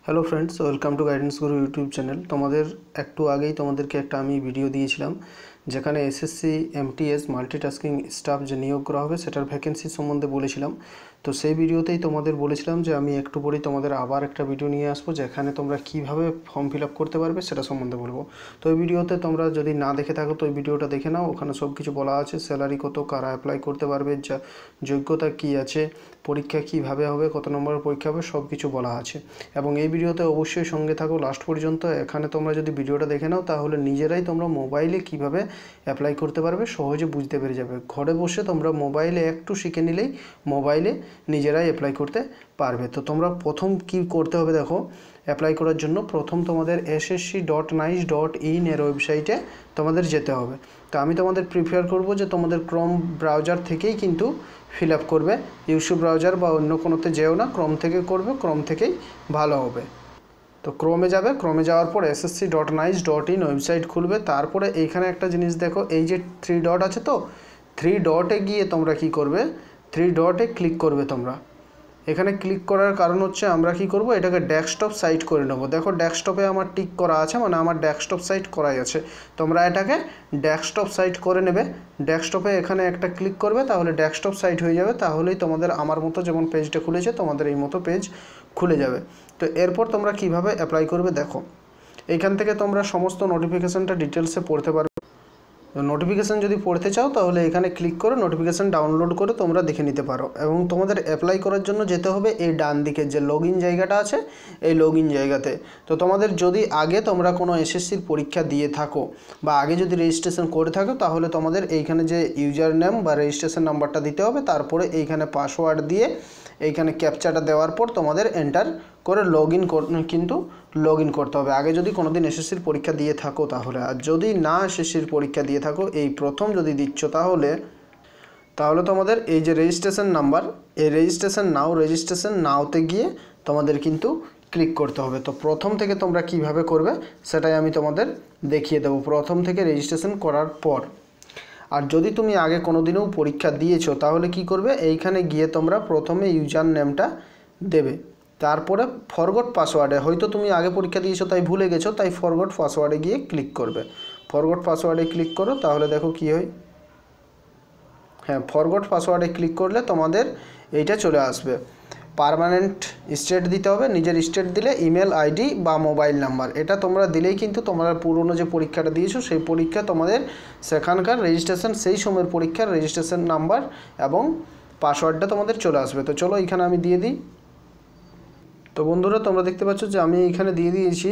Hello friends, welcome to guidance Guru YouTube channel. তোমাদের একটু আগেই তোমাদেরকে একটা আমি ভিডিও দিয়েছিলাম যেখানে এসএসসি এমটিএস মাল্টিটাস্কিং স্টাফ যে নিয়োগ করা হবে সেটার ভ্যাকেন্সি সম্বন্ধে বলেছিলাম। তো সেই ভিডিওতেই তোমাদের বলেছিলাম যে আমি একটু পরেই তোমাদের আবার একটা ভিডিও নিয়ে আসবো যেখানে তোমরা কিভাবে ফর্ম ফিল আপ করতে পারবে সেটা সম্বন্ধে বলবো। তো এই ভিডিওতে তোমরা যদি না দেখে থাকো তো এই ভিডিওটা দেখে নাও, ওখানে সব কিছু বলা আছে। স্যালারি কত, কারা অ্যাপ্লাই করতে পারবে, যা যোগ্যতা কী আছে, পরীক্ষা কীভাবে হবে, কত নম্বরের পরীক্ষা হবে, সব কিছু বলা আছে। এবং এই ভিডিওতে অবশ্যই সঙ্গে থাকো লাস্ট পর্যন্ত। এখানে তোমরা যদি ভিডিওটা দেখে নাও তাহলে নিজেরাই তোমরা মোবাইলে কিভাবে অ্যাপ্লাই করতে পারবে সহজে বুঝতে পেরে যাবে। ঘরে বসে তোমরা মোবাইলে একটু শিখে নিলেই মোবাইলে নিজেরাই অ্যাপ্লাই করতে পারবে। তো তোমরা প্রথম কি করতে হবে দেখো, অ্যাপ্লাই করার জন্য প্রথম তোমাদের ssc.nice.in এর ওয়েবসাইটে তোমাদের যেতে হবে। তো আমি তোমাদের প্রিফার করব যে তোমাদের ক্রোম ব্রাউজার থেকেই কিন্তু ফিল আপ করবে। ইউসু ব্রাউজার বা অন্য কোনোতে যেও না, ক্রোম থেকে করবে, ক্রোম থেকেই ভালো হবে। তো ক্রোমে যাবে, ক্রোমে যাওয়ার পর ssc.nice.in ওয়েবসাইট খুলবে। তারপরে এইখানে একটা জিনিস দেখো, এই যে 3 ডট আছে, তো 3 ডটে গিয়ে তোমরা কি করবে, 3 ডটে ক্লিক করবে। তোমরা এখানে ক্লিক করার কারণ হচ্ছে আমরা কি করব, এটাকে ডেস্কটপ সাইট করে নেব। দেখো ডেস্কটপে আমার টিক করা আছে, মানে আমার ডেস্কটপ সাইট করাই আছে। তোমরা এটাকে ডেস্কটপ সাইট করে নেবে। ডেস্কটপে এখানে একটা ক্লিক করবে, তাহলে ডেস্কটপ সাইট হয়ে যাবে। তাহলেই তোমাদের আমার মতো যেমন পেজটা খুলেছে তোমাদের এই মতো পেজ খুলে যাবে। তো এরপর তোমরা কিভাবে অ্যাপ্লাই করবে দেখো, এইখান থেকে তোমরা সমস্ত নোটিফিকেশানটা ডিটেলসে পড়তে পারবে। নোটিফিকেশান যদি পড়তে চাও তাহলে এখানে ক্লিক করে নোটিফিকেশান ডাউনলোড করে তোমরা দেখে নিতে পারো। এবং তোমাদের অ্যাপ্লাই করার জন্য যেতে হবে এই ডান দিকের যে লগ ইন জায়গাটা আছে, এই লগ ইন জায়গাতে। তো তোমাদের যদি আগে তোমরা কোনো এসএসসির পরীক্ষা দিয়ে থাকো বা আগে যদি রেজিস্ট্রেশন করে থাকো তাহলে তোমাদের এইখানে যে ইউজার নেম বা রেজিস্ট্রেশন নাম্বারটা দিতে হবে। তারপরে এইখানে পাসওয়ার্ড দিয়ে এইখানে ক্যাপচাটা দেওয়ার পর তোমাদের এন্টার করে কিন্তু লগ ইন করতে হবে আগে যদি কোনো দিন এসএসসির পরীক্ষা দিয়ে থাকো তাহলে। আর যদি না এসএসসির পরীক্ষা দিয়ে থাকো, এই প্রথম যদি দিচ্ছ তাহলে তোমাদের এই যে রেজিস্ট্রেশন নাম্বার, এই রেজিস্ট্রেশন নাওতে গিয়ে তোমাদের কিন্তু ক্লিক করতে হবে। তো প্রথম থেকে তোমরা কিভাবে করবে সেটাই আমি তোমাদের দেখিয়ে দেবো প্রথম থেকে রেজিস্ট্রেশন করার পর। আর যদি তুমি আগে কোনো দিনও পরীক্ষা দিয়েছো তাহলে কি করবে, এইখানে গিয়ে তোমরা প্রথমে ইউজার নেমটা দেবে। তারপরে ফরগট পাসওয়ার্ডে, হয়তো তুমি আগে পরীক্ষা দিয়েছো তাই ভুলে গেছো, তাই ফরগট পাসওয়ার্ডে গিয়ে ক্লিক করবে। ফরগট পাসওয়ার্ডে ক্লিক করো, তাহলে দেখো কি হয়। হ্যাঁ, ফরগট পাসওয়ার্ডে ক্লিক করলে তোমাদের এইটা চলে আসবে। পার্মানেন্ট স্টেট দিতে হবে, নিজের স্টেট দিলে ইমেল আইডি বা মোবাইল নাম্বার, এটা তোমরা দিলেই কিন্তু তোমরা পুরনো যে পরীক্ষাটা দিয়েছো সেই পরীক্ষা তোমাদের সেখানকার রেজিস্ট্রেশন, সেই সময়ের পরীক্ষার রেজিস্ট্রেশন নাম্বার এবং পাসওয়ার্ডটা তোমাদের চলে আসবে। তো চলো এখানে আমি দিয়ে দিই। তো বন্ধুরা তোমরা দেখতে পাচ্ছ যে আমি এখানে দিয়ে দিয়েছি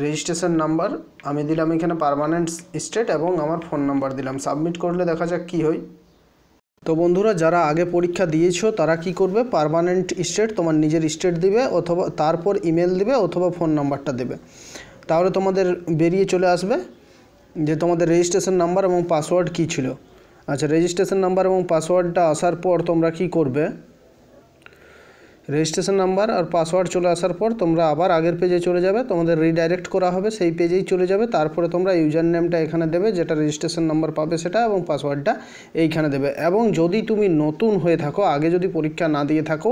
রেজিস্ট্রেশন নাম্বার, আমি দিলাম এখানে পার্মানেন্ট স্টেট এবং আমার ফোন নাম্বার দিলাম। সাবমিট করলে দেখা যাক কী হয়। তো বন্ধুরা যারা আগে পরীক্ষা দিয়েছো তারা কি করবে, পার্মানেন্ট স্টেট তোমার নিজের স্টেট দিবে, অথবা তারপর ইমেল দিবে অথবা ফোন নাম্বারটা দেবে। তাহলে তোমাদের বেরিয়ে চলে আসবে যে তোমাদের রেজিস্ট্রেশন নাম্বার এবং পাসওয়ার্ড কী ছিল। আচ্ছা, রেজিস্ট্রেশন নাম্বার এবং পাসওয়ার্ডটা আসার পর তোমরা কি করবে, রেজিস্ট্রেশন নাম্বার আর পাসওয়ার্ড চলে আসার পর তোমরা আবার আগের পেজে চলে যাবে, তোমাদের রিডাইরেক্ট করা হবে, সেই পেজেই চলে যাবে। তারপরে তোমরা ইউজার নেমটা এখানে দেবে, যেটা রেজিস্ট্রেশন নাম্বার পাবে সেটা, এবং পাসওয়ার্ডটা এইখানে দেবে। এবং যদি তুমি নতুন হয়ে থাকো, আগে যদি পরীক্ষা না দিয়ে থাকো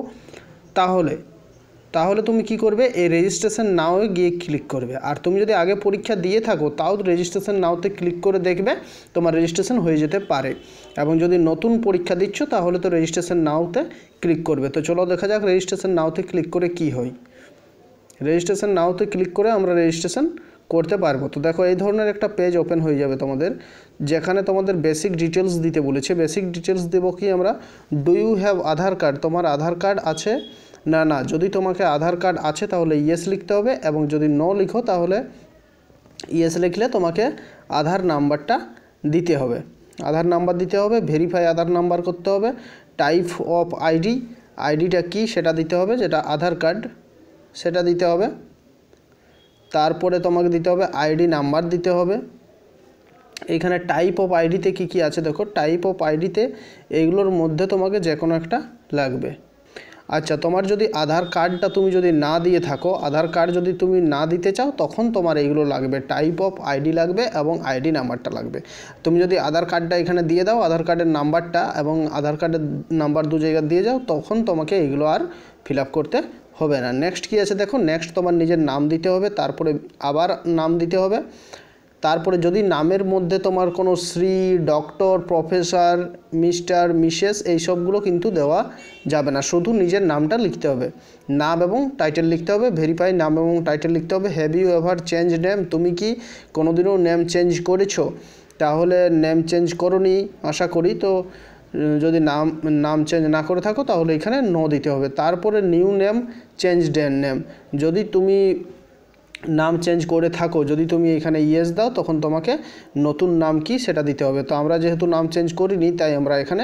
তাহলে তুমি কি করবে, এই রেজিস্ট্রেশন নাও গিয়ে ক্লিক করবে। আর তুমি যদি আগে পরীক্ষা দিয়ে থাকো তাও রেজিস্ট্রেশন নাওতে ক্লিক করে দেখবে তোমার রেজিস্ট্রেশন হয়ে যেতে পারে। এবং যদি নতুন পরীক্ষা দিচ্ছ তাহলে তো রেজিস্ট্রেশন নাওতে ক্লিক করবে। তো চলো দেখা যাক রেজিস্ট্রেশন নাওতে ক্লিক করে কি হয়। রেজিস্ট্রেশন নাওতে ক্লিক করে আমরা রেজিস্ট্রেশন করতে পারবো। তো দেখো এই ধরনের একটা পেজ ওপেন হয়ে যাবে তোমাদের, যেখানে তোমাদের বেসিক ডিটেলস দিতে বলেছে। বেসিক ডিটেলস দেবো কি আমরা, do you have Aadhaar card, তোমার আধার কার্ড আছে না। যদি তোমাকে আধার কার্ড আছে তাহলে ইয়েস লিখতে হবে, এবং যদি নো লিখো তাহলে ইয়েস লিখলে তোমাকে আধার নাম্বারটা দিতে হবে, আধার নাম্বার দিতে হবে। ভেরিফাই আধার নাম্বার করতে হবে। টাইপ অফ আইডিটা কি সেটা দিতে হবে, যেটা আধার কার্ড সেটা দিতে হবে। তারপরে তোমাকে দিতে হবে আইডি নাম্বার দিতে হবে। এইখানে টাইপ অফ আইডিতে কি আছে দেখো, টাইপ অফ আইডিতে এইগুলোর মধ্যে তোমাকে যে কোনো একটা লাগবে। আচ্ছা, তোমার যদি আধার কার্ডটা তুমি যদি না দিয়ে থাকো, আধার কার্ড যদি তুমি না দিতে চাও তখন তোমার এইগুলো লাগবে, টাইপ অফ আইডি লাগবে এবং আইডি নাম্বারটা লাগবে। তুমি যদি আধার কার্ডটা এখানে দিয়ে দাও, আধার কার্ডের নাম্বারটা এবং আধার কার্ডের নাম্বার দু জায়গা দিয়ে যাও, তখন তোমাকে এইগুলো আর ফিল আপ করতে হবে না। নেক্সট কী আছে দেখো, নেক্সট তোমার নিজের নাম দিতে হবে, তারপরে আবার নাম দিতে হবে। তারপরে যদি নামের মধ্যে তোমার কোনো Shri, doctor, professor, mister, Mrs এই সবগুলো কিন্তু দেওয়া যাবে না, শুধু নিজের নামটা লিখতে হবে। নাম এবং টাইটেল লিখতে হবে, ভেরিফাই নাম এবং টাইটেল লিখতে হবে। Have you ever change name, তুমি কি কোনোদিনও নেম চেঞ্জ করেছো? তাহলে নেম চেঞ্জ করোনি আশা করি। তো যদি নাম চেঞ্জ না করে থাকো তাহলে এখানে নো দিতে হবে। তারপরে নিউ নেম, চেঞ্জ ডেন নেম, যদি তুমি নাম চেঞ্জ করে থাকো, যদি তুমি এখানে ইয়েস দাও তখন তোমাকে নতুন নাম কি সেটা দিতে হবে। তো আমরা যেহেতু নাম চেঞ্জ করিনি তাই আমরা এখানে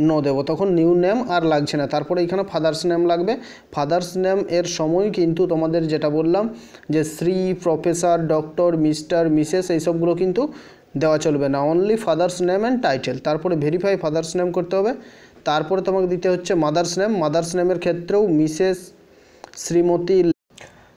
নো দেবো, তখন নিউ নেম আর লাগছে না। তারপরে এখানে ফাদার্স নেম লাগবে। ফাদার্স নেম এর সময় কিন্তু তোমাদের যেটা বললাম যে Shri, professor, doctor, mister, Mrs এইসবগুলো কিন্তু দেওয়া চলবে না, only father's name and title. তারপরে ভেরিফাই ফাদার্স নেম করতে হবে। তারপরে তোমাকে দিতে হচ্ছে মাদার্স নেম। মাদার্স নেমের ক্ষেত্রেও মিসেস, শ্রীমতী।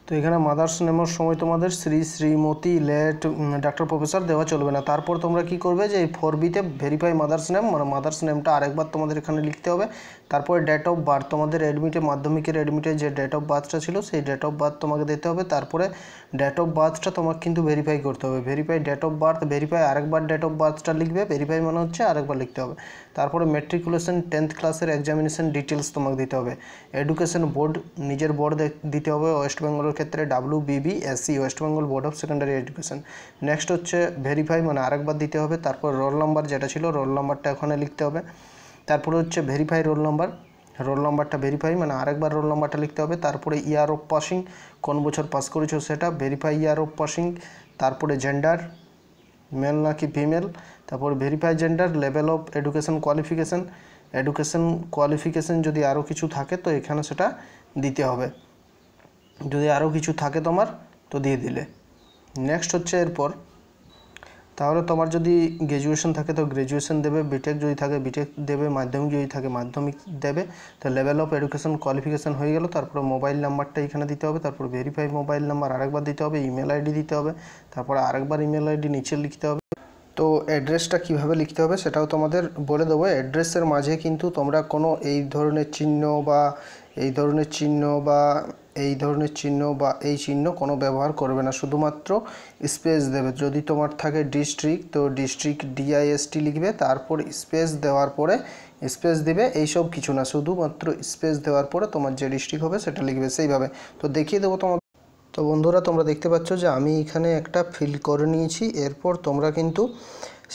তো এখানে মাদার্স নেমের সময় তোমাদের Shri, Shrimati, late, doctor, professor দেওয়া চলবে না। তারপর তোমরা কি করবে যে এই 4B-তে ভেরিফাই মাদার্স নেম, মানে মাদার্স নেমটা আরেকবার তোমাদের এখানে লিখতে হবে। তারপরে ডেট অফ বার্থ, তোমাদের অ্যাডমিটে, মাধ্যমিকের অ্যাডমিটে যে ডেট অফ বার্থটা ছিল সেই ডেট অফ বার্থ তোমাকে দিতে হবে। তারপরে ডেট অফ বার্থটা তোমাকে কিন্তু ভেরিফাই করতে হবে। Verify date of birth, verify আরেকবার ডেট অফ বার্থটা লিখবে, ভেরিফাই মানে হচ্ছে আরেকবার লিখতে হবে। তারপরে ম্যাট্রিকুলেশন 10th ক্লাসের এক্সামিনেশন ডিটেলস তোমাকে দিতে হবে। এডুকেশন বোর্ড, নিজের বোর্ড দিতে হবে। ওয়েস্ট বেঙ্গলের ক্ষেত্রে WBBSC, West Bengal board of secondary education. Next হচ্ছে ভেরিফাই, মানে আরেকবার দিতে হবে। তারপর রোল নাম্বার যেটা ছিল রোল নাম্বারটা ওখানে লিখতে হবে। তারপরে হচ্ছে ভেরিফাই রোল নাম্বার, রোল নাম্বারটা ভেরিফাই মানে আরেকবার রোল নাম্বারটা লিখতে হবে। তারপরে ইয়ার অফ পাসিং, কোন বছর পাস করেছো সেটা, ভেরিফাই ইয়ার অফ পাসিং। তারপরে জেন্ডার, মেল নাকি ফিমেল। তারপর verify gender, level of education qualification, education qualification যদি আরও কিছু থাকে তো এখানে সেটা দিতে হবে, যদি আরও কিছু থাকে তোমার তো দিয়ে দিলে। নেক্সট হচ্ছে এরপর তাহলে তোমার যদি গ্র্যাজুয়েশন থাকে তো গ্র্যাজুয়েশন দেবে, বিটেক যদি থাকে বিটেক দেবে, মাধ্যমিক যদি থাকে মাধ্যমিক দেবে। তো লেভেল অফ এডুকেশন কোয়ালিফিকেশান হয়ে গেল। তারপর মোবাইল নাম্বারটা এখানে দিতে হবে। তারপর ভেরিফাই মোবাইল নাম্বার আরেকবার দিতে হবে। ইমেল আইডি দিতে হবে। তারপর আরেকবার ইমেল আইডি নিচে লিখতে হবে। তো অ্যাড্রেসটা কিভাবে লিখতে হবে সেটাও তোমাদের বলে দেবো। অ্যাড্রেসের মাঝে কিন্তু তোমরা কোনো এই ধরনের চিহ্ন বা এই ধরনের চিহ্ন বা এই ধরনের চিহ্ন বা এই চিহ্ন কোনো ব্যবহার করবে না, শুধুমাত্র স্পেস দেবে। যদি তোমার থাকে ডিস্ট্রিক্ট তো ডিস্ট্রিক্ট DIST লিখবে, তারপর স্পেস দেওয়ার পরে স্পেস দিবে, এইসব কিছু না, শুধুমাত্র স্পেস দেওয়ার পরে তোমার যে ডিস্ট্রিক্ট হবে সেটা লিখবে সেইভাবে। তো দেখিয়ে দেবো তোমার। তো বন্ধুরা তোমরা দেখতে পাচ্ছ যে আমি এখানে একটা ফিল করে নিয়েছি। এরপর তোমরা কিন্তু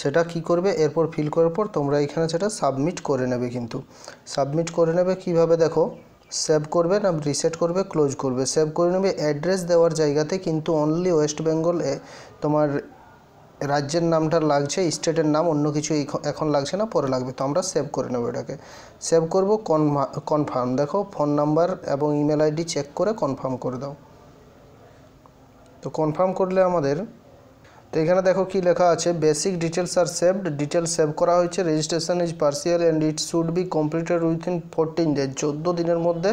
সেটা কি করবে, এরপর ফিল করার পর তোমরা এখানে সেটা সাবমিট করে নেবে। কিন্তু সাবমিট করে নেবে কিভাবে দেখো, সেভ করবে না রিসেট করবে, ক্লোজ করবে, সেভ করে নেবে। অ্যাড্রেস দেওয়ার জায়গাতে কিন্তু অনলি ওয়েস্ট বেঙ্গল তোমার রাজ্যের নামটা লাগছে, স্টেটের নাম অন্য কিছু এখন লাগছে না, পরে লাগবে। তো আমরা সেভ করে নেব, এটাকে সেভ করব। কনফার্ম, দেখো ফোন নাম্বার এবং ইমেল আইডি চেক করে কনফার্ম করে দাও। তো কনফার্ম করলে আমাদের, তো এখানে দেখো কি লেখা আছে, বেসিক ডিটেলস আর সেভড, ডিটেলস সেভ করা হয়েছে, registration is partial and it should be completed within 14 days, 14 দিনের মধ্যে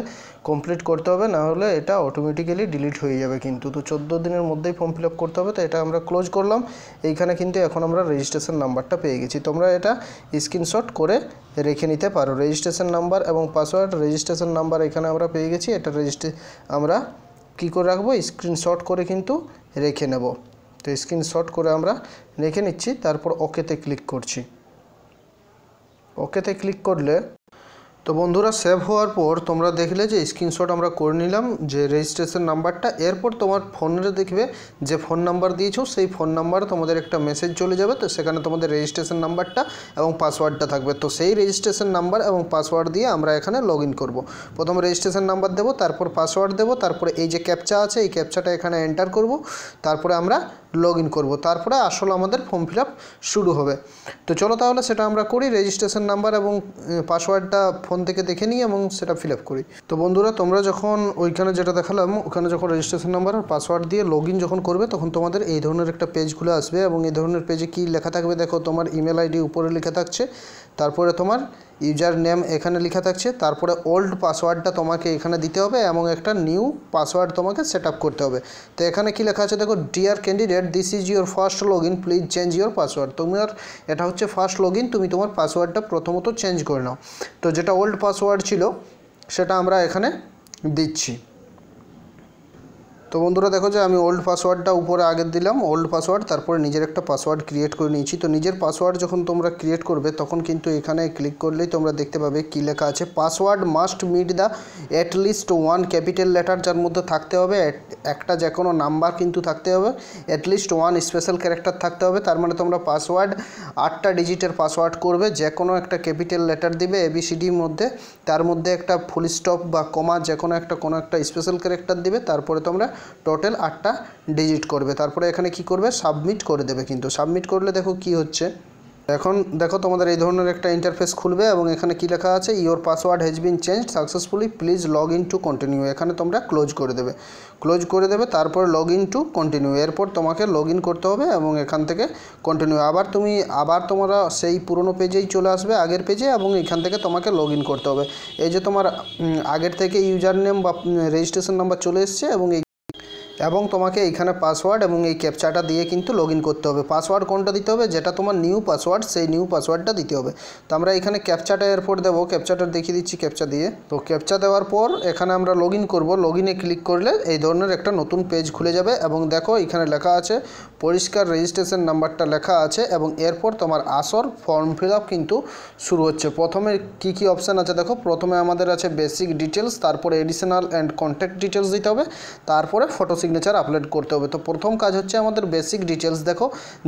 কমপ্লিট করতে হবে, না হলে এটা অটোমেটিক্যালি ডিলিট হয়ে যাবে কিন্তু। তো 14 দিনের মধ্যেই ফর্ম ফিল আপ করতে হবে। তো এটা আমরা ক্লোজ করলাম। এইখানে কিন্তু এখন আমরা রেজিস্ট্রেশন নাম্বারটা পেয়ে গেছি। তোমরা এটা স্ক্রিনশট করে রেখে নিতে পারো। রেজিস্ট্রেশন নাম্বার এবং পাসওয়ার্ড, রেজিস্ট্রেশন নাম্বার এখানে আমরা পেয়ে গেছি। এটা আমরা কী করে রাখবো, স্ক্রিনশট করে কিন্তু রেখে নেব। তো স্ক্রিনশট করে আমরা রেখে নিচ্ছি। তারপর ওকেতে ক্লিক করছি। ওকেতে ক্লিক করলে তো বন্ধুরা সেভ হওয়ার পর তোমরা দেখলে যে স্ক্রিনশট আমরা করে নিলাম যে রেজিস্ট্রেশন নাম্বারটা। এরপর তোমার ফোনে দেখবে যে ফোন নাম্বার দিয়েছো সেই ফোন নাম্বারে তোমাদের একটা মেসেজ চলে যাবে। তো সেখানে তোমাদের রেজিস্ট্রেশন নাম্বারটা এবং পাসওয়ার্ডটা থাকবে। তো সেই রেজিস্ট্রেশন নাম্বার এবং পাসওয়ার্ড দিয়ে আমরা এখানে লগ ইন করবো। প্রথমে রেজিস্ট্রেশন নাম্বার দেবো, তারপর পাসওয়ার্ড দেবো, তারপরে এই যে ক্যাপচা আছে এই ক্যাপচাটা এখানে এন্টার করব, তারপরে আমরা লগ ইন করবো। তারপরে আসলে আমাদের ফর্ম ফিল আপ শুরু হবে। তো চলো তাহলে সেটা আমরা করি। রেজিস্ট্রেশন নাম্বার এবং পাসওয়ার্ডটা ফোন থেকে দেখে নিই এবং সেটা ফিল আপ করি। তো বন্ধুরা তোমরা যখন ওইখানে যেটা দেখালাম ওখানে যখন রেজিস্ট্রেশন নাম্বার আর পাসওয়ার্ড দিয়ে লগ ইন যখন করবে তখন তোমাদের এই ধরনের একটা পেজ খুলে আসবে এবং এই ধরনের পেজে কি লেখা থাকবে দেখো, তোমার ইমেল আইডি উপরে লেখা থাকছে, তারপরে তোমার ইউজার নেম এখানে লেখা থাকছে, তারপরে ওল্ড পাসওয়ার্ডটা তোমাকে এখানে দিতে হবে এবং একটা নিউ পাসওয়ার্ড তোমাকে সেট আপ করতে হবে। তো এখানে কি লেখা আছে দেখো, dear candidate this is your first log in, please change your password. তোমার এটা হচ্ছে ফার্স্ট লগ ইন, তুমি তোমার পাসওয়ার্ডটা প্রথমত চেঞ্জ করে নাও। তো যেটা ওল্ড পাসওয়ার্ড ছিল সেটা আমরা এখানে দিচ্ছি। তো বন্ধুরা দেখো যে আমি ওল্ড পাসওয়ার্ডটা উপরে আগে দিলাম, ওল্ড পাসওয়ার্ড, তারপরে নিজের একটা পাসওয়ার্ড ক্রিয়েট করে নিয়েছি। তো নিজের পাসওয়ার্ড যখন তোমরা ক্রিয়েট করবে তখন কিন্তু এখানে ক্লিক করলেই তোমরা দেখতে পাবে কী লেখা আছে, password must meet the at least one capital letter, যার মধ্যে থাকতে হবে একটা যে কোনো নাম্বার কিন্তু থাকতে হবে, অ্যাটলিস্ট ওয়ান স্পেশাল ক্যারেক্টার থাকতে হবে। তার মানে তোমরা পাসওয়ার্ড 8টা ডিজিটের পাসওয়ার্ড করবে, যে কোনো একটা ক্যাপিটাল লেটার দিবে ABCDর মধ্যে, তার মধ্যে একটা ফুল স্টপ বা কমা যে কোনো একটা স্পেশাল ক্যারেক্টার দিবে, তারপরে তোমরা টোটাল 8টা ডিজিট করবে। তারপরে এখানে কি করবে, সাবমিট করে দেবে। কিন্তু সাবমিট করলে দেখো কি হচ্ছে, এখন দেখো তোমাদের এই ধরনের একটা ইন্টারফেস খুলবে এবং এখানে কি লেখা আছে, your password has been changed successfully, please log in to continue. এখানে তোমরা ক্লোজ করে দেবে, তারপরে লগ ইন টু কন্টিনিউ। এরপর তোমাকে লগ ইন করতে হবে এবং এখান থেকে কন্টিনিউ। আবার তোমরা সেই পুরনো পেজেই চলে আসবে, আগের পেজে, এবং এখান থেকে তোমাকে লগ ইন করতে হবে। এই যে তোমার আগের থেকে ইউজার নেম বা রেজিস্ট্রেশন নাম্বার চলে এসছে এবং তোমাকে এইখানে পাসওয়ার্ড এবং এই ক্যাপচাটা দিয়ে কিন্তু লগ ইন করতে হবে। পাসওয়ার্ড কোনটা দিতে হবে, যেটা তোমার নিউ পাসওয়ার্ড, সেই নিউ পাসওয়ার্ডটা দিতে হবে। তো আমরা এখানে ক্যাপচাটা এরপর দেবো, ক্যাপচাটা দেখিয়ে দিচ্ছি ক্যাপচা দিয়ে। তো ক্যাপচা দেওয়ার পর এখানে আমরা লগ ইন করবো। লগ ইনে ক্লিক করলে এই ধরনের একটা নতুন পেজ খুলে যাবে এবং দেখো এখানে লেখা আছে পরিষ্কার রেজিস্ট্রেশন নাম্বারটা লেখা আছে এবং এরপর তোমার আসর ফর্ম ফিল আপ কিন্তু শুরু হচ্ছে। প্রথমে কি কি অপশান আছে দেখো, প্রথমে আমাদের আছে বেসিক ডিটেলস, তারপরে এডিশনাল অ্যান্ড কন্ট্যাক্ট ডিটেলস দিতে হবে, তারপরে ফটো সিগনেচার আপলোড করতে হবে। তো প্রথম কাজ হচ্ছে আমাদের বেসিক ডিটেলস। দেখো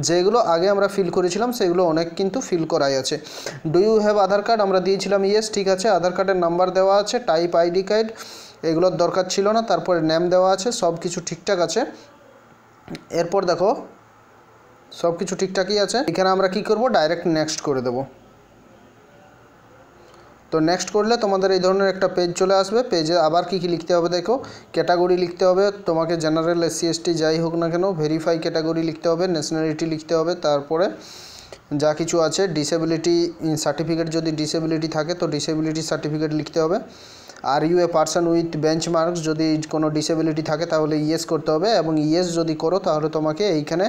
যেগুলো আগে আমরা ফিল করেছিলাম সেগুলো অনেক কিন্তু ফিল করাই আছে। Do you have Aadhaar card, আমরা দিয়েছিলাম ইয়েস, ঠিক আছে। আধার কার্ডের নাম্বার দেওয়া আছে, টাইপ ID কার্ড, এগুলোর দরকার ছিল না। তারপরে নেম দেওয়া আছে, সব কিছু ঠিকঠাক আছে। এরপর দেখো সব কিছু ঠিকঠাকই আছে। এখানে আমরা কি করব, ডাইরেক্ট নেক্সট করে দেব। তো নেক্সট করলে তোমাদের এই ধরনের একটা পেজ চলে আসবে। পেজে আবার কি কি লিখতে হবে দেখো, ক্যাটাগরি লিখতে হবে, তোমাকে জেনারেল SC ST যাই হোক না কেন, ভেরিফাই ক্যাটাগরি লিখতে হবে, ন্যাশনালিটি লিখতে হবে, তারপরে যা কিছু আছে ডিসেবিলিটি সার্টিফিকেট, যদি ডিসেবিলিটি থাকে তো ডিসেবিলিটি সার্টিফিকেট লিখতে হবে। Are you a person with benchmarks, যদি কোনো ডিসেবিলিটি থাকে তাহলে ইয়েস করতে হবে এবং ইয়েস যদি করো তাহলে তোমাকে এইখানে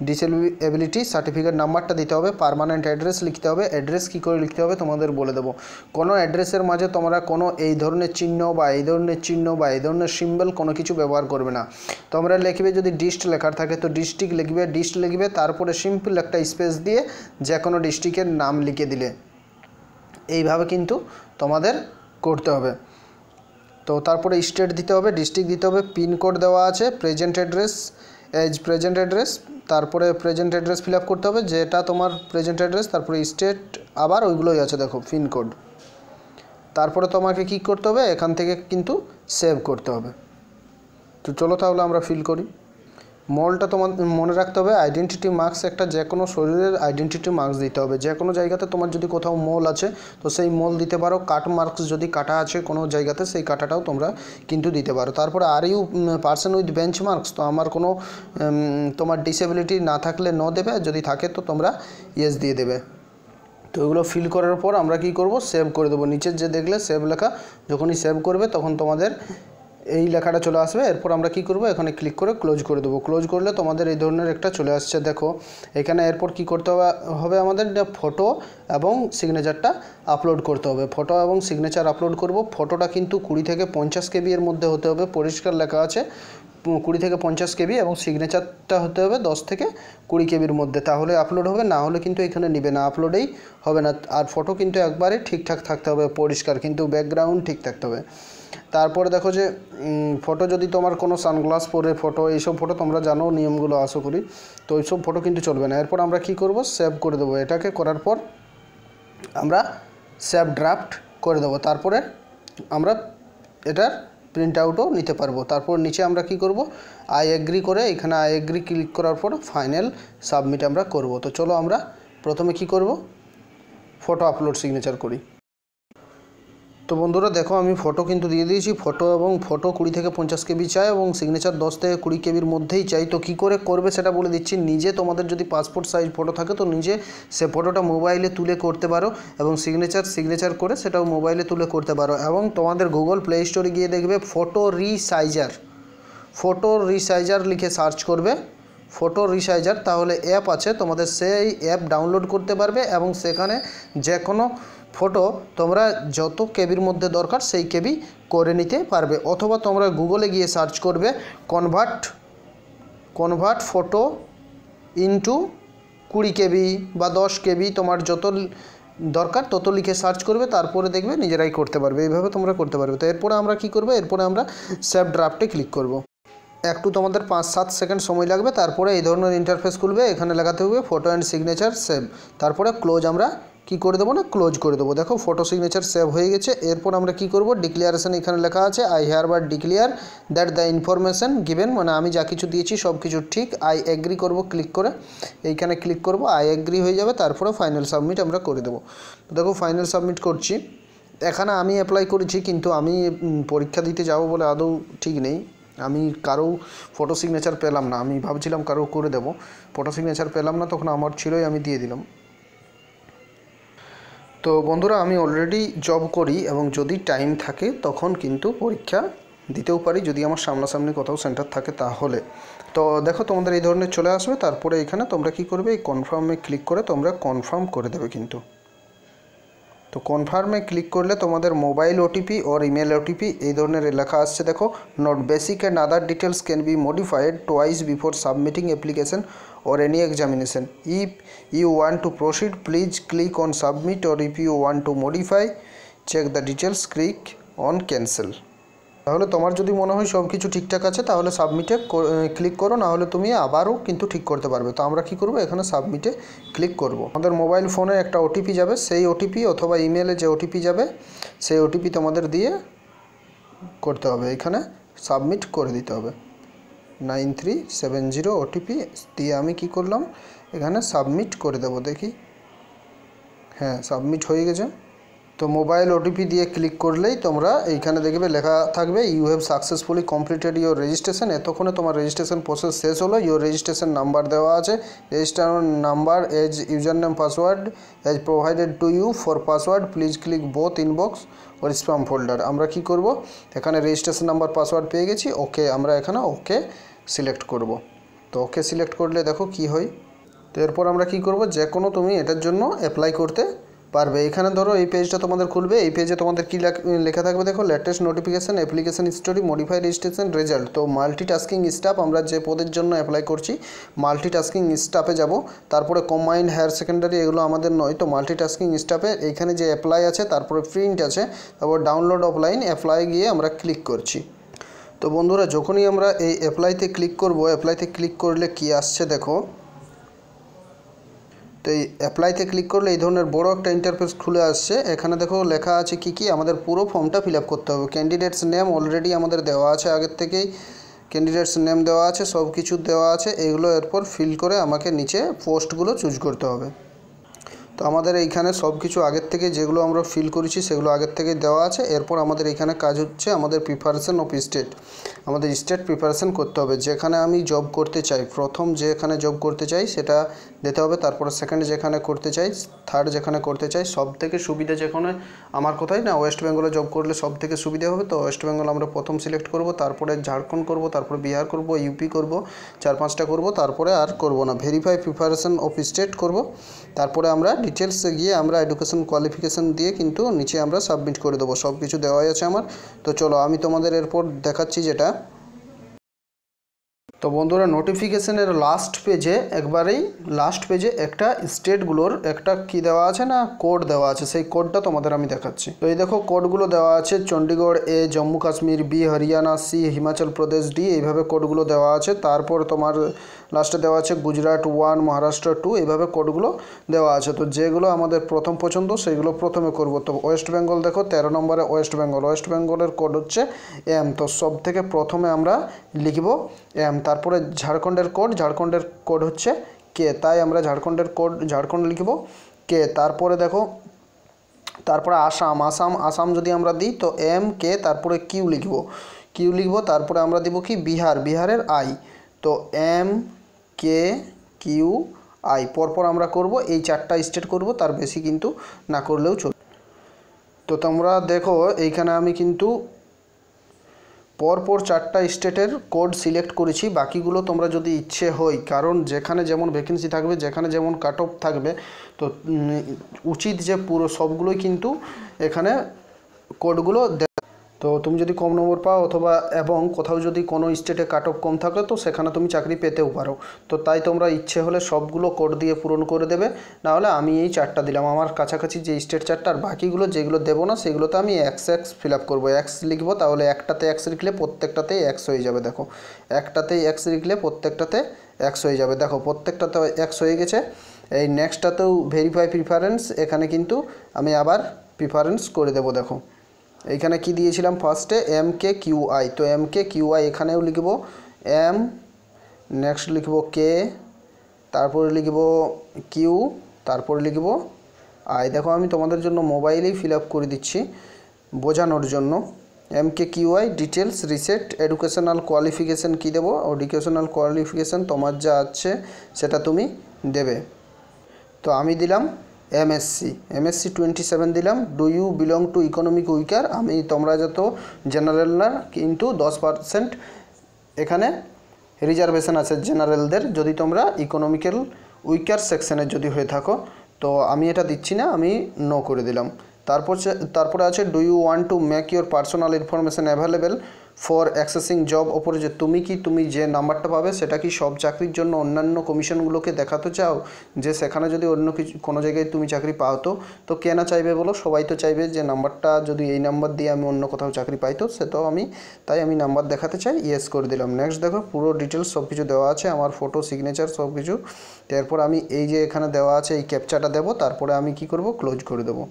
ডিসেবিলিটি সার্টিফিকেট নাম্বারটা দিতে হবে। পার্মানেন্ট অ্যাড্রেস লিখতে হবে। অ্যাড্রেস কী করে লিখতে হবে তোমাদের বলে দেবো। কোনো অ্যাড্রেসের মাঝে তোমরা কোনো এই ধরনের চিহ্ন বা এই ধরনের সিম্বল কোনো কিছু ব্যবহার করবে না। তোমরা লিখবে, যদি ডিস্ট লেখার থাকে তো ডিস্ট্রিক্ট লিখবে, তারপরে সিম্পল একটা স্পেস দিয়ে যে কোনো ডিস্ট্রিক্টের নাম লিখে দিলে, এইভাবে কিন্তু তোমাদের করতে হবে। তো তারপরে স্টেট দিতে হবে, ডিস্ট্রিক্ট দিতে হবে, পিনকোড দেওয়া আছে, প্রেজেন্ট অ্যাড্রেস, তারপরে প্রেজেন্ট অ্যাড্রেস ফিল আপ করতে হবে, যেটা তোমার প্রেজেন্ট অ্যাড্রেস, তারপরে স্টেট, আবার ওইগুলোই আছে দেখো পিনকোড। তারপরে তোমাকে কি করতে হবে, এখান থেকে কিন্তু সেভ করতে হবে। তো চলো তাহলে আমরা ফিল করি। মলটা তোমার মনে রাখতে হবে, আইডেন্টিটি মার্কস একটা, যে কোনো শরীরের আইডেন্টিটি মার্কস দিতে হবে। যে কোনো জায়গাতে তোমার যদি কোথাও মল আছে তো সেই মল দিতে পারো। কাট মার্কস যদি কাটা আছে কোনো জায়গাতে, সেই কাটাটাও তোমরা কিন্তু দিতে পারো। তারপরে are you person with benchmarks, তো আমার কোনো তোমার ডিসেবিলিটি না থাকলে নো দেবে, যদি থাকে তো তোমরা ইয়েস দিয়ে দেবে। তো এগুলো ফিল করার পর আমরা কি করব, সেভ করে দেবো। নিচের যে দেখলে সেভ লেখা, যখনই সেভ করবে তখন তোমাদের এই লেখাটা চলে আসবে। এরপর আমরা কি করব, এখানে ক্লিক করে ক্লোজ করে দেবো। ক্লোজ করলে তোমাদের এই ধরনের একটা চলে আসছে দেখো। এখানে এরপর কি করতে হবে আমাদের, ফটো এবং সিগনেচারটা আপলোড করতে হবে। ফটো এবং সিগনেচার আপলোড করব। ফটোটা কিন্তু 20 থেকে 50 KB এর মধ্যে হতে হবে, পরিষ্কার লেখা আছে 20 থেকে 50 KB, এবং সিগনেচারটা হতে হবে 10 থেকে 20 KBর মধ্যে, তাহলে আপলোড হবে। না হলে কিন্তু এখানে নেবে না, আপলোডেই হবে না। আর ফটো কিন্তু একবারে ঠিকঠাক থাকতে হবে, পরিষ্কার, কিন্তু ব্যাকগ্রাউন্ড ঠিক থাকতে হবে। তারপরে দেখো যে ফটো, যদি তোমার কোনো সানগ্লাস পরে ফটো, এইসব ফটো তোমরা জানো নিয়মগুলো আশা করি, তো এইসব ফটো কিন্তু চলবে না। এরপর আমরা কি করব, সেভ করে দেবো। এটাকে করার পর আমরা সেভ ড্রাফট করে দেবো। তারপরে আমরা এটার প্রিন্ট আউটও নিতে পারবো। তারপর নিচে আমরা কি করব, আই এগ্রি করে, এখানে আই এগ্রি ক্লিক করার পর ফাইনাল সাবমিট আমরা করব। তো চলো আমরা প্রথমে কি করব, ফটো আপলোড সিগনেচার করি। তো বন্ধুরা দেখো আমি ফটো কিন্তু দিয়ে দিয়েছি। ফটো 20 থেকে 50 KB চাই এবং সিগনেচার 10 থেকে 20 KBর মধ্যেই চাই। তো কী করে করবে সেটা বলে দিচ্ছি। নিজে তোমাদের যদি পাসপোর্ট সাইজ ফটো থাকে তো নিজে সে ফটোটা মোবাইলে তুলে করতে পারো এবং সিগনেচার করে সেটাও মোবাইলে তুলে করতে পারো। এবং তোমাদের গুগল প্লে স্টোরে গিয়ে দেখবে ফটো রিসাইজার লিখে সার্চ করবে, ফটো রিসাইজার, তাহলে অ্যাপ আছে তোমাদের, সেই অ্যাপ ডাউনলোড করতে পারবে এবং সেখানে যে কোনো ফটো তোমরা যত কেবির মধ্যে দরকার সেই কেবি করে নিতে পারবে, অথবা তোমরা গুগলে গিয়ে সার্চ করবে কনভার্ট ফটো ইনটু 20 কেবি বা 10 কেবি, তোমার যত দরকার তত লিখে সার্চ করবে, তারপরে দেখবে নিজেরাই করতে পারবে। এইভাবে তোমরা করতে পারবে। তো এরপরে আমরা কি করব, এরপরে আমরা সেভ ড্রাফটে ক্লিক করব। একটু তোমাদের 5-7 সেকেন্ড সময় লাগবে, তারপরে এই ধরনের ইন্টারফেস খুলবে। এখানে লেখাতে হবে ফটো অ্যান্ড সিগনেচার সেভ, তারপরে ক্লোজ আমরা কি করে দেবো না ক্লোজ করে দেবো। দেখো ফটো সিগনেচার সেভ হয়ে গেছে। এরপর আমরা কি করব, ডিক্লিয়ারেশন এখানে লেখা আছে I hereby declare that the information given, মানে আমি যা কিছু দিয়েছি সব কিছু ঠিক। আই এগ্রি করব ক্লিক করে, এইখানে ক্লিক করব, আই এগ্রি হয়ে যাবে। তারপরে ফাইনাল সাবমিট আমরা করে দেবো। দেখো ফাইনাল সাবমিট করছি। এখানে আমি অ্যাপ্লাই করেছি, কিন্তু আমি পরীক্ষা দিতে যাব বলে আদৌ ঠিক নেই। আমি কারো ফটো সিগনেচার পেলাম না, আমি ভাবছিলাম কারো করে দেব, ফটো সিগনেচার পেলাম না, তখন আমার ছিলই, আমি দিয়ে দিলাম। তো বন্ধুরা, আমি অলরেডি জব করি এবং যদি টাইম থাকে তখন কিন্তু পরীক্ষা দিতেও পারি, যদি আমার সামনাসামনি কোথাও সেন্টার থাকে তাহলে। তো দেখো তোমাদের এই ধরনের চলে আসবে। তারপরে এখানে তোমরা কি করবে, এই কনফার্মে ক্লিক করে তোমরা কনফার্ম করে দেবে কিন্তু। তো কনফার্মে ক্লিক করলে তোমাদের মোবাইল ওটিপি ওর ইমেল ওটিপি এই ধরনের লেখা আসছে। দেখো note basic and other details can be modified twice before submitting application or any examination. If you want to proceed, please click on submit, or if you want to modify, check the details, click on cancel. তাহলে তোমার যদি মনে হয় সব কিছু ঠিকঠাক আছে তাহলে সাবমিটে ক্লিক করো, না হলে তুমি আবারও কিন্তু ঠিক করতে পারবে। তো আমরা কি করব, এখানে সাবমিটে ক্লিক করব। আমাদের মোবাইল ফোনে একটা ওটিপি যাবে, সেই ওটিপি অথবা ইমেলে যে ওটিপি যাবে সেই ওটিপি তোমাদের দিয়ে করতে হবে, এখানে সাবমিট করে দিতে হবে। 9370 ওটিপি দিয়ে আমি কি করলাম, এখানে সাবমিট করে দেব। দেখি, হ্যাঁ সাবমিট হয়ে গেছে। তো মোবাইল ওটিপি দিয়ে ক্লিক করলেই তোমরা এইখানে দেখবে লেখা থাকবে you have successfully completed your registration. এতক্ষণে তোমার রেজিস্ট্রেশন প্রসেস শেষ হলো। ইউর রেজিস্ট্রেশন নাম্বার দেওয়া আছে, registration number as user name password as provided to you for password please click both inbox or spam folder. আমরা কি করব, এখানে রেজিস্ট্রেশন নাম্বার পাসওয়ার্ড পেয়ে গেছি, ওকে আমরা এখানে ওকে সিলেক্ট করব। তো ওকে সিলেক্ট করলে দেখো কি হয়। তো এরপর আমরা কি করব, যে কোনো তুমি এটার জন্য অ্যাপ্লাই করতে পারবে। এখানে ধরো এই পেজটা তোমাদের খুলবে, এই পেজে তোমাদের কী লেখা থাকবে দেখো, latest notification, application history, modify registration result. তো মাল্টিটাস্কিং স্টাফ, আমরা যে পদের জন্য অ্যাপ্লাই করছি মাল্টিটাস্কিং স্টাফে যাব। তারপরে কম্বাইন্ড হায়ার সেকেন্ডারি, এগুলো আমাদের নয়। তো মাল্টিটাস্কিং স্টাফে এইখানে যে অ্যাপ্লাই আছে, তারপরে প্রিন্ট আছে, তারপর ডাউনলোড অফলাইন, অ্যাপ্লাই গিয়ে আমরা ক্লিক করছি। তো বন্ধুরা, যখনই আমরা এই অ্যাপ্লাইতে ক্লিক করব, অ্যাপ্লাইতে ক্লিক করলে কি আসছে দেখো। তো এই অ্যাপ্লাইতে ক্লিক করলে এই ধরনের বড় একটা ইন্টারফেস খুলে আসছে। এখানে দেখো লেখা আছে কি কি, আমাদের পুরো ফর্মটা ফিল আপ করতে হবে। ক্যান্ডিডেটস নেম অলরেডি আমাদের দেওয়া আছে, আগের থেকেই ক্যান্ডিডেটস নেম দেওয়া আছে, সব কিছু দেওয়া আছে। এগুলো এরপর ফিল করে আমাকে নিচে পোস্টগুলো চুজ করতে হবে। তো আমাদের এইখানে সব কিছু আগের থেকে যেগুলো আমরা ফিল করেছি সেগুলো আগের থেকে দেওয়া আছে। এরপর আমাদের এখানে কাজ হচ্ছে আমাদের প্রিপারেশন অফ স্টেট, আমাদের স্টেট প্রিপারেশন করতে হবে। যেখানে আমি জব করতে চাই, প্রথম যেখানে জব করতে চাই সেটা দিতে হবে। তারপরে সেকেন্ড যেখানে করতে চাই, থার্ড যেখানে করতে চাই। সব থেকে সুবিধা যেখানে আমার কোথায় না, ওয়েস্ট বেঙ্গলে জব করলে সব থেকে সুবিধা হবে। তো ওয়েস্ট বেঙ্গল আমরা প্রথম সিলেক্ট করব, তারপরে ঝাড়খণ্ড করব, তারপরে বিহার করব, ইউপি করব, 4-5টা করব, তারপরে আর করব না। ভেরিফাই প্রিপারেশন অফ স্টেট করব। তারপরে আমরা ডিটেলসে গিয়ে আমরা এডুকেশন কোয়ালিফিকেশান দিয়ে কিন্তু নিচে আমরা সাবমিট করে দেবো। সব কিছু দেওয়াই আছে আমার। তো চলো আমি তোমাদের এরপর দেখাচ্ছি যেটা। তো বন্ধুরা, নোটিফিকেশনের লাস্ট পেজে, একবারেই লাস্ট পেজে একটা স্টেটগুলোর একটা কি দেওয়া আছে না, কোড দেওয়া আছে। সেই কোডটা তোমাদের আমি দেখাচ্ছি। তো এই দেখো কোডগুলো দেওয়া আছে, চণ্ডীগড় এ, Jammu Kashmir B, Haryana C, Himachal Pradesh D, এইভাবে কোডগুলো দেওয়া আছে। তারপর তোমার লাস্টে দেওয়া আছে গুজরাট 1, মহারাষ্ট্র 2, এইভাবে কোডগুলো দেওয়া আছে। তো যেগুলো আমাদের প্রথম পছন্দ সেইগুলো প্রথমে করব। তো ওয়েস্ট বেঙ্গল দেখো 13 নম্বরে ওয়েস্ট বেঙ্গল, ওয়েস্ট বেঙ্গলের কোড হচ্ছে এম। তো সব থেকে প্রথমে আমরা লিখব এম। তারপরে ঝাড়খণ্ডের কোড হচ্ছে কে, তাই আমরা ঝাড়খণ্ডের কোড ঝাড়খণ্ড লিখব কে। তারপরে দেখো, তারপরে আসাম যদি আমরা দিই তো এম কে, তারপরে কিউ লিখব। তারপরে আমরা দিব কি বিহারের আই। তো এম কে কিউ আই পরপর আমরা করব। এই 4টা স্টেট করব, তার বেশি কিন্তু না করলেও চলবে। তো তোমরা দেখো এইখানে আমি কিন্তু পরপর 4টা স্টেটের কোড সিলেক্ট করেছি, বাকিগুলো তোমরা যদি ইচ্ছে হয়, কারণ যেখানে যেমন ভ্যাকেন্সি থাকবে, যেখানে যেমন কাট অফ থাকবে, তো উচিত যে পুরো সবগুলোই কিন্তু এখানে কোডগুলো। তো তুমি যদি কম নম্বর পাও অথবা এবং কোথাও যদি কোনো স্টেটে কাট অফ কম থাকে তো সেখানে তুমি চাকরি পেতেও পারো। তো তাই তোমরা ইচ্ছে হলে সবগুলো কোড দিয়ে পূরণ করে দেবে, নাহলে আমি এই 4টা দিলাম, আমার কাছাকাছি যে স্টেট 4টা, আর বাকিগুলো যেগুলো দেবো না সেগুলোতে আমি এক্স ফিল আপ করবো, এক্স লিখবো। তাহলে একটাতে এক্স লিখলে প্রত্যেকটাতেই এক্স হয়ে যাবে। দেখো একটাতেই এক্স লিখলে প্রত্যেকটাতে এক্স হয়ে যাবে। দেখো প্রত্যেকটাতে এক্স হয়ে গেছে। এই নেক্সটটাতেও ভেরিফাই প্রিফারেন্স, এখানে কিন্তু আমি আবার প্রিফারেন্স করে দেবো। দেখো এইখানে কি দিয়েছিলাম ফার্স্টে MKQI, তো MKQI এখানেও লিখব এম, নেক্সট লিখব কে, তারপরে লিখব কিউ, তারপরে লিখব আই। দেখো আমি তোমাদের জন্য মোবাইলেই ফিল আপ করে দিচ্ছি বোঝানোর জন্য। MKQI details reset educational qualification কী দেবো, এডুকেশনাল কোয়ালিফিকেশান তোমার যা আছে সেটা তুমি দেবে। তো আমি দিলাম MSc 27 দিলাম। Do you belong to economic weaker, আমি তোমরা যত জেনারেল না, কিন্তু 10% এখানে রিজার্ভেশন আছে জেনারেলদের, যদি তোমরা ইকোনমিক্যাল উইকার সেকশনের যদি হয়ে থাকো। তো আমি এটা দিচ্ছি না, আমি নো করে দিলাম। তারপরে আছে do you want to make your personal information available for accessing job ওপরে, যে তুমি যে নাম্বারটা পাবে সেটা কি সব চাকরির জন্য অন্যান্য কমিশনগুলোকে দেখাতে চাও, যে সেখানে যদি অন্য কিছু কোনো জায়গায় তুমি চাকরি পাও, তো কে না চাইবে বলো, সবাই তো চাইবে যে নাম্বারটা যদি এই নাম্বার দিয়ে আমি অন্য কোথাও চাকরি পাই, তো সেটাও তাই আমি নাম্বার দেখাতে চাই, ইয়েস করে দিলাম। নেক্সট দেখো পুরো ডিটেলস সব কিছু দেওয়া আছে, আমার ফটো সিগনেচার সব কিছু। তারপর আমি এই যে এখানে দেওয়া আছে এই ক্যাপচাটা দেবো, তারপরে আমি কি করব, ক্লোজ করে দেবো।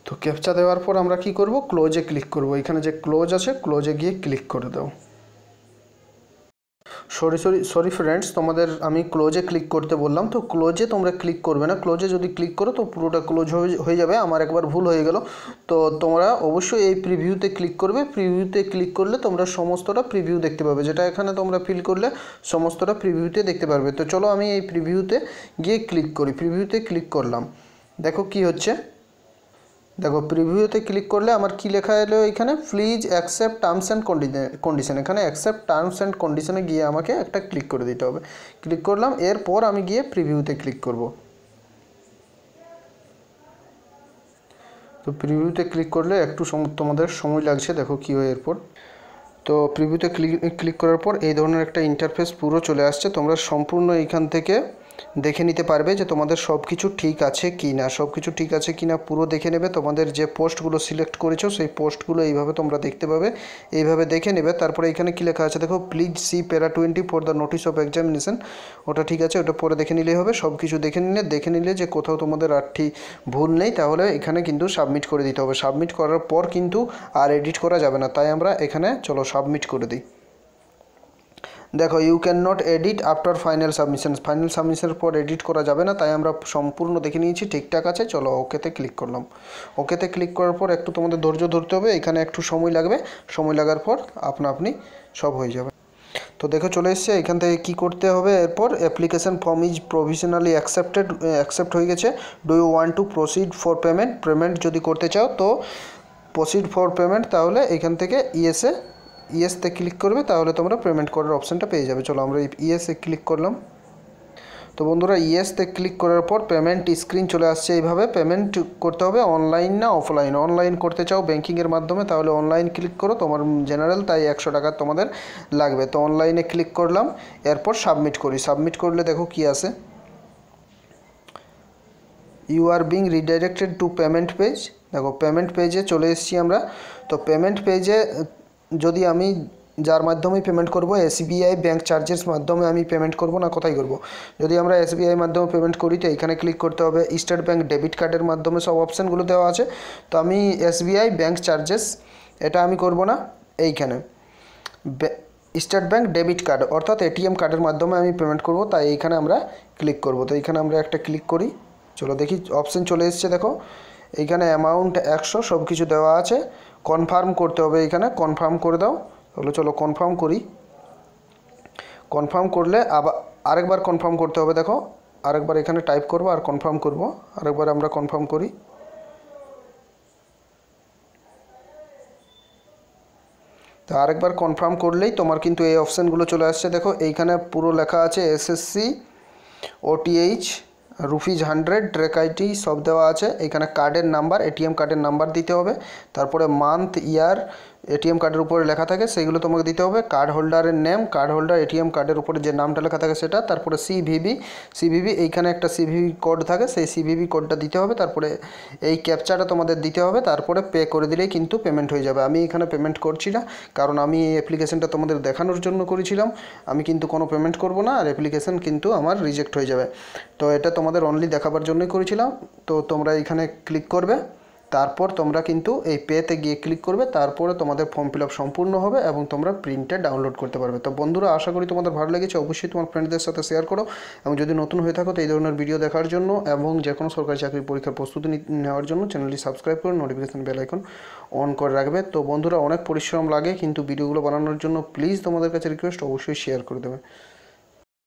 তো ক্যাপচা দেওয়ার পর আমরা কি করব, ক্লোজে ক্লিক করব। এখানে যে ক্লোজ আছে ক্লোজে গিয়ে ক্লিক করে দাও। সরি ফ্রেন্ডস, তোমাদের আমি ক্লোজে ক্লিক করতে বললাম, তো ক্লোজে তোমরা ক্লিক করবে না। ক্লোজে যদি ক্লিক করো তো পুরোটা ক্লোজ হয়ে যাবে। আমার একবার ভুল হয়ে গেল। তো তোমরা অবশ্যই এই প্রিভিউতে ক্লিক করবে। প্রিভিউতে ক্লিক করলে তোমরা সমস্তটা প্রিভিউ দেখতে পাবে, যেটা এখানে তোমরা ফিল করলে সমস্তটা প্রিভিউতে দেখতে পারবে। তো চলো আমি এই প্রিভিউতে গিয়ে ক্লিক করি। প্রিভিউতে ক্লিক করলাম, দেখো কি হচ্ছে। দেখো প্রিভিউতে ক্লিক করলে আমার কি লেখা এলো এখানে, please accept terms and condition. এখানে অ্যাকসেপ্ট টার্মস অ্যান্ড কন্ডিশনে গিয়ে আমাকে একটা ক্লিক করে দিতে হবে। ক্লিক করলাম, এরপর আমি গিয়ে প্রিভিউতে ক্লিক করব। তো প্রিভিউতে ক্লিক করলে একটু তোমাদের সময় লাগছে, দেখো কী হয় এরপর। তো প্রিভিউতে ক্লিক করার পর এই ধরনের একটা ইন্টারফেস পুরো চলে আসছে। তোমরা সম্পূর্ণ এইখান থেকে দেখে নিতে পারবে যে তোমাদের সব কিছু ঠিক আছে কি না, সব কিছু ঠিক আছে কি না পুরো দেখে নেবে। তোমাদের যে পোস্টগুলো সিলেক্ট করেছো সেই পোস্টগুলো এইভাবে তোমরা দেখতে পাবে, এইভাবে দেখে নেবে। তারপরে এখানে কী লেখা আছে দেখো, প্লিজ সি প্যারা 20 for the notice of examination. ওটা ঠিক আছে, ওটা পরে দেখে নিলেই হবে। সব কিছু দেখে নিলে যে কোথাও তোমাদের আরটি ভুল নেই, তাহলে এখানে কিন্তু সাবমিট করে দিতে হবে। সাবমিট করার পর কিন্তু আর এডিট করা যাবে না, তাই আমরা এখানে চলো সাবমিট করে দিই। দেখো you can not edit after final submission, final সাবমিশনের পর এডিট করা যাবে না, তাই আমরা সম্পূর্ণ দেখে নিয়েছি ঠিকঠাক আছে। চলো ওকেতে ক্লিক করলাম। ওকেতে ক্লিক করার পর একটু তোমাদের ধৈর্য ধরতে হবে, এখানে একটু সময় লাগবে। সময় লাগার পর আপনি সব হয়ে যাবে। তো দেখো চলে এসছে। এখান থেকে কী করতে হবে এরপর, application form is provisionally accept হয়ে গেছে। Do you want to proceed for payment যদি করতে চাও তো প্রসিড ফর পেমেন্ট, তাহলে এখান থেকে ইয়েসতে ক্লিক করবে, তাহলে তোমরা পেমেন্ট করার অপশানটা পেয়ে যাবে। চলো আমরা ইয়েসে ক্লিক করলাম। তো বন্ধুরা ইয়েসতে ক্লিক করার পর পেমেন্ট স্ক্রিন চলে আসছে। এইভাবে পেমেন্ট করতে হবে অনলাইন না অফলাইন। অনলাইন করতে চাও ব্যাঙ্কিংয়ের মাধ্যমে, তাহলে অনলাইন ক্লিক করো। তোমার জেনারেল তাই 100 টাকা তোমাদের লাগবে। তো অনলাইনে ক্লিক করলাম, এরপর সাবমিট করি। সাবমিট করলে দেখো কি আসে, you are being redirected to payment page. দেখো পেমেন্ট পেজে চলে এসেছি আমরা। তো পেমেন্ট পেজে যদি আমি যার মাধ্যমে পেমেন্ট করব, SBI ব্যাঙ্ক চার্জেস মাধ্যমে আমি পেমেন্ট করব না কোথায় করব, যদি আমরা SBI মাধ্যমে পেমেন্ট করি তো এখানে ক্লিক করতে হবে। স্টেট ব্যাঙ্ক ডেবিট কার্ডের মাধ্যমে সব অপশানগুলো দেওয়া আছে। তো আমি SBI ব্যাঙ্ক চার্জেস এটা আমি করব না, এইখানে স্টেট ব্যাঙ্ক ডেবিট কার্ড অর্থাৎ ATM কার্ডের মাধ্যমে আমি পেমেন্ট করব, তাই এইখানে আমরা ক্লিক করব। তো এইখানে আমরা একটা ক্লিক করি। চলো দেখি অপশান চলে এসছে। দেখো এইখানে অ্যামাউন্ট 100 সব কিছু দেওয়া আছে। কনফার্ম করতে হবে, এইখানে কনফার্ম করে দাও। তাহলে চলো কনফার্ম করি। কনফার্ম করলে আবার আরেকবার কনফার্ম করতে হবে। দেখো আরেকবার এখানে টাইপ করব আর কনফার্ম করব। আরেকবার আমরা কনফার্ম করি। তো আরেকবার কনফার্ম করলেই তোমার কিন্তু এই অপশানগুলো চলে আসছে। দেখো এইখানে পুরো লেখা আছে এসএসসি, ওটিএইচ, রুপিজ 100, ট্র্যাক আইটি সব দেওয়া আছে। এখানে কার্ডের নাম্বার, এটিএম কার্ডের নাম্বার দিতে হবে, তারপরে মান্থ, ইয়ার এটিএম কার্ডের উপরে লেখা থাকে সেইগুলো তোমাকে দিতে হবে, কার্ড হোল্ডারের নেম, কার্ড হোল্ডার এটিএম কার্ডের উপরে যে নামটা লেখা থাকে সেটা, তারপরে সিভিভি এইখানে একটা সিভিভি কোড থাকে, সেই সিভিভি কোডটা দিতে হবে, তারপরে এই ক্যাপচাটা তোমাদের দিতে হবে, তারপরে পে করে দিলেই কিন্তু পেমেন্ট হয়ে যাবে। আমি এখানে পেমেন্ট করছি না, কারণ আমি এই অ্যাপ্লিকেশনটা তোমাদের দেখানোর জন্য করেছিলাম। আমি কিন্তু কোনো পেমেন্ট করব না, আর অ্যাপ্লিকেশন কিন্তু আমার রিজেক্ট হয়ে যাবে। তো এটা তোমাদের অনলি দেখাবার জন্যই করেছিলাম। তো তোমরা এখানে ক্লিক করবে, তারপর তোমরা কিন্তু এই পেতে গিয়ে ক্লিক করবে, তারপরে তোমাদের ফর্ম ফিল আপ সম্পূর্ণ হবে এবং তোমরা প্রিন্টে ডাউনলোড করতে পারবে। তো বন্ধুরা, আশা করি তোমাদের ভালো লেগেছে। অবশ্যই তোমার ফ্রেন্ডদের সাথে শেয়ার করো, এবং যদি নতুন হয়ে থাকো তো এই ধরনের ভিডিও দেখার জন্য এবং যে কোনো সরকারি চাকরির পরীক্ষার প্রস্তুতি নেওয়ার জন্য চ্যানেলটি সাবস্ক্রাইব করে নোটিফিকেশন বেল আইকন অন করে রাখবে। তো বন্ধুরা, অনেক পরিশ্রম লাগে কিন্তু ভিডিওগুলো বানানোর জন্য, প্লিজ তোমাদের কাছে রিকোয়েস্ট অবশ্যই শেয়ার করে দেবে।